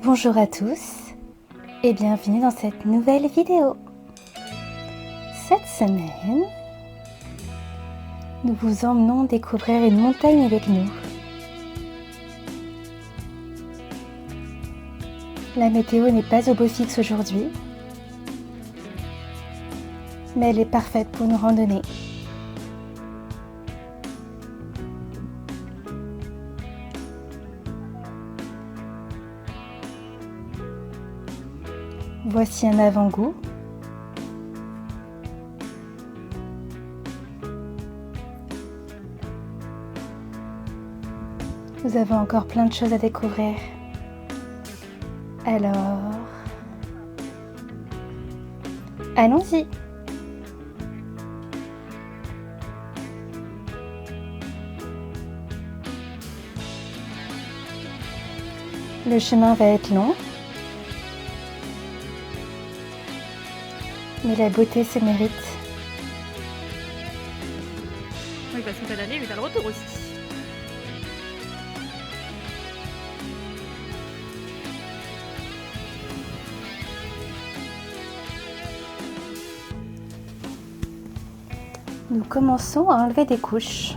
Bonjour à tous et bienvenue dans cette nouvelle vidéo. Cette semaine, nous vous emmenons découvrir une montagne avec nous. La météo n'est pas au beau fixe aujourd'hui, mais elle est parfaite pour nos randonnées. Voici un avant-goût. Nous avons encore plein de choses à découvrir. Alors, allons-y! Le chemin va être long, mais la beauté se mérite. Oui, parce que t'as l'aller, mais t'as le retour aussi. Nous commençons à enlever des couches.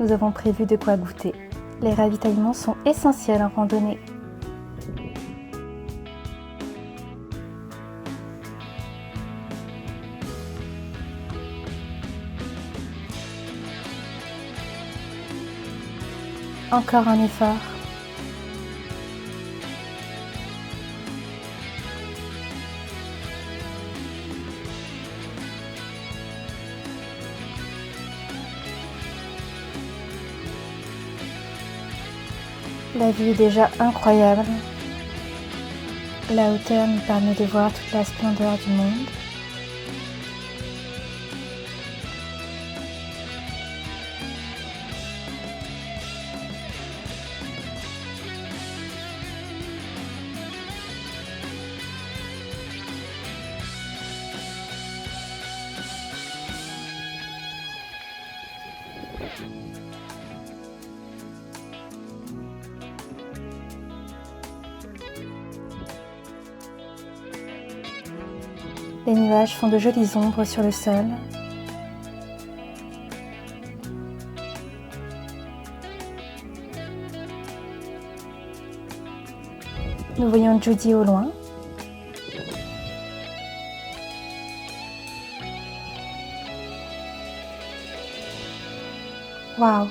Nous avons prévu de quoi goûter. Les ravitaillements sont essentiels en randonnée. Encore un effort. La vue est déjà incroyable. La hauteur nous permet de voir toute la splendeur du monde. Les nuages font de jolies ombres sur le sol. Nous voyons Judy au loin. Waouh!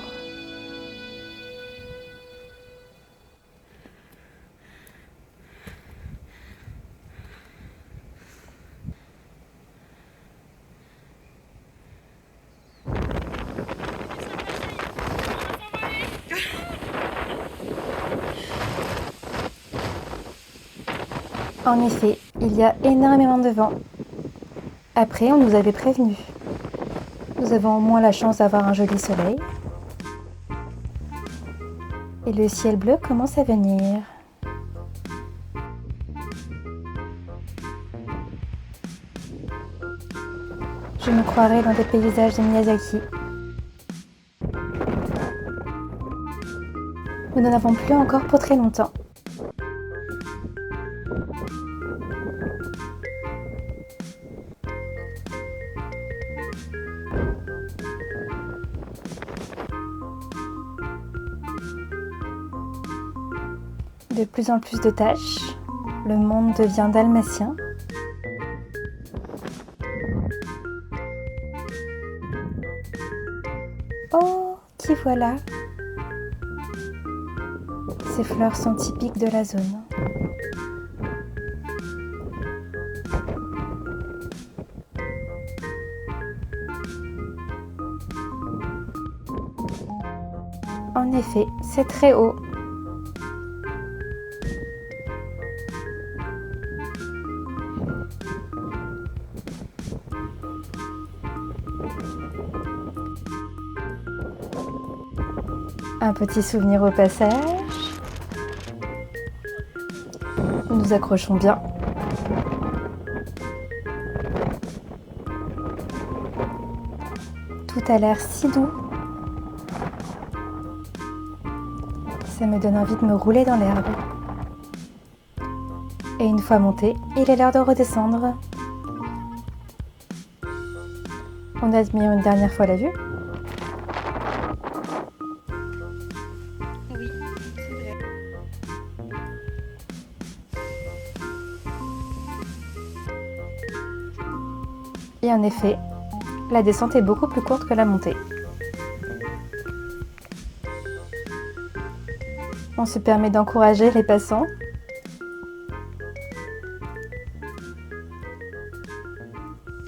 En effet, il y a énormément de vent. Après, on nous avait prévenu. Nous avons au moins la chance d'avoir un joli soleil. Et le ciel bleu commence à venir. Je me croirais dans des paysages de Miyazaki. Nous n'en avons plus encore pour très longtemps. De plus en plus de tâches, le monde devient dalmatien. Oh, qui voilà! Ces fleurs sont typiques de la zone. En effet, c'est très haut. Un petit souvenir au passage. Nous nous accrochons bien. Tout a l'air si doux. Ça me donne envie de me rouler dans l'herbe. Et une fois monté, il est l'heure de redescendre. On admire une dernière fois la vue. Oui, c'est vrai. Et en effet, la descente est beaucoup plus courte que la montée. On se permet d'encourager les passants.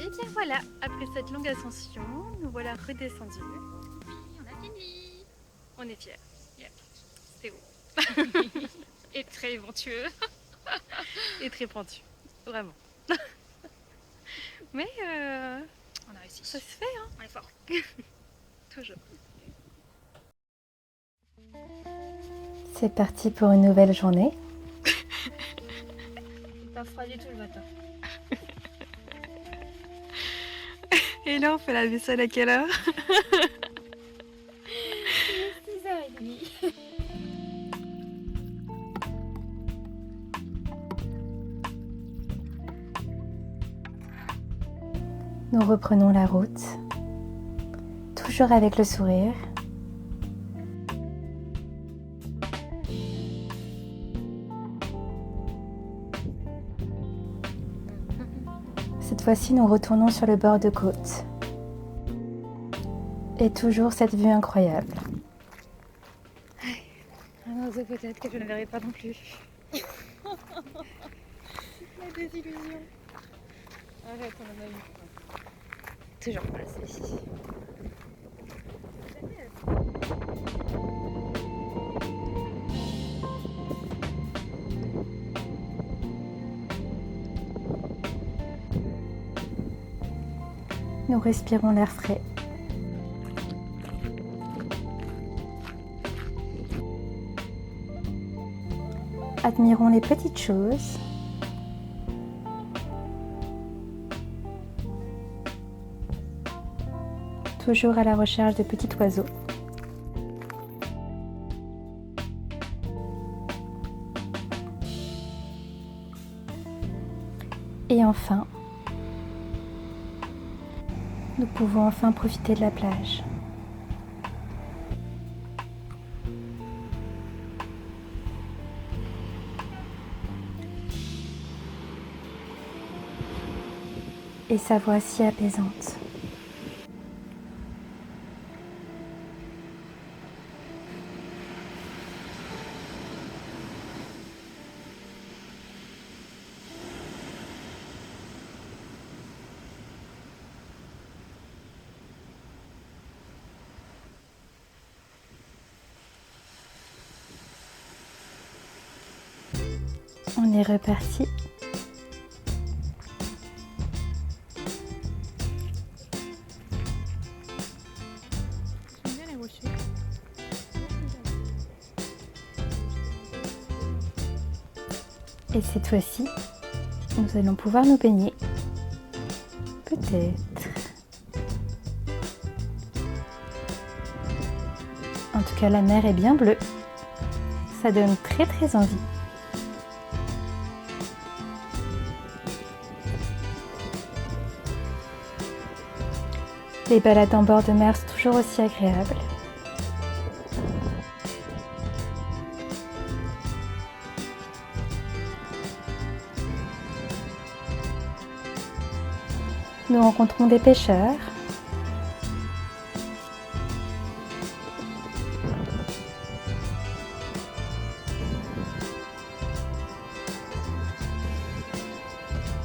Et bien voilà, après cette longue ascension, nous voilà redescendus. Oui, on a fini. On est fiers. Yeah. C'était beau. Et très éventueux. Et très pentu. Vraiment. Mais on a réussi. Ça se fait, hein. On est fort. Toujours. C'est parti pour une nouvelle journée. C'est pas froid du tout le matin. Et là, on fait la vaisselle à quelle heure? 6h30. Nous reprenons la route, toujours avec le sourire. Cette fois-ci, nous retournons sur le bord de côte. Et toujours cette vue incroyable. Un oiseau peut-être que je ne verrai pas non plus. La désillusion. Arrête, on en a eu. Toujours pas assez. Nous respirons l'air frais. Admirons les petites choses. Toujours à la recherche de petits oiseaux. Et enfin, nous pouvons enfin profiter de la plage. Et sa voix si apaisante. On est reparti. J'aime bien les rochers. Et cette fois-ci, nous allons pouvoir nous baigner. Peut-être. En tout cas, la mer est bien bleue. Ça donne très très envie. Les balades en bord de mer sont toujours aussi agréables. Nous rencontrons des pêcheurs.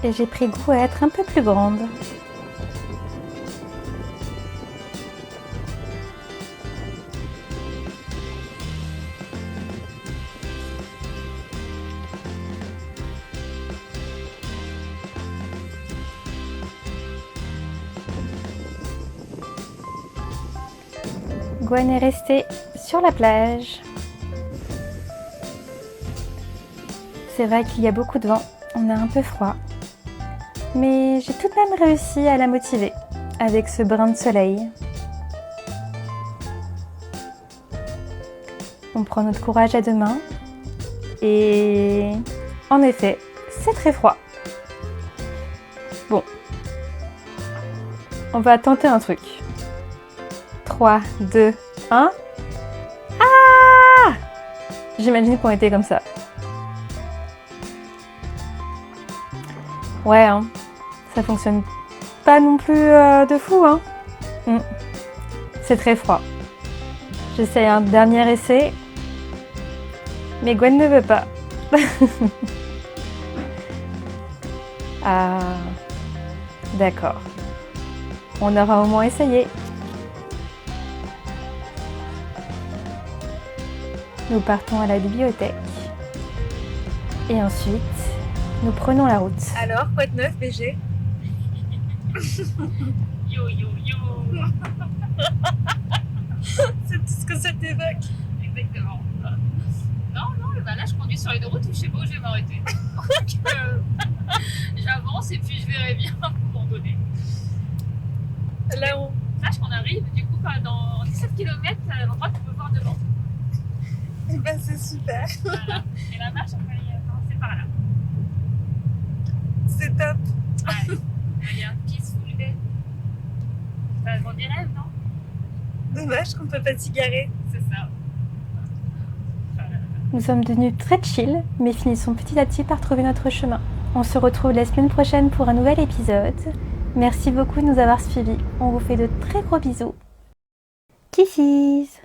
Et j'ai pris goût à être un peu plus grande. Gwen est restée sur la plage. C'est vrai qu'il y a beaucoup de vent, on a un peu froid. Mais j'ai tout de même réussi à la motiver avec ce brin de soleil. On prend notre courage à deux mains. Et en effet, c'est très froid. Bon. On va tenter un truc. 3, 2, 1. Ah! J'imagine qu'on était comme ça. Ouais, hein. Ça fonctionne pas non plus de fou, hein. C'est très froid. J'essaie un dernier essai. Mais Gwen ne veut pas. Ah, d'accord. On aura au moins essayé. Nous partons à la bibliothèque. Et ensuite, nous prenons la route. Alors, quoi de neuf, BG? Yo yo yo. C'est tout ce que ça t'évoque. Exactement. Non, bah là je conduis sur une route où je sais pas où je vais m'arrêter. Donc j'avance et puis je verrai bien à un moment donné. Là, on... Sache qu'on arrive du coup dans 17 km à l'endroit qu'on peut voir devant. Eh ben, c'est super. Voilà. Et la marche, on va y commencer par là. C'est top. Ouais. Il y a un peaceful day. Ça vend des rêves, non? Dommage qu'on peut pas s'y garer. C'est ça. Nous sommes devenus très chill, mais finissons petit à petit par trouver notre chemin. On se retrouve la semaine prochaine pour un nouvel épisode. Merci beaucoup de nous avoir suivis. On vous fait de très gros bisous. Kisses!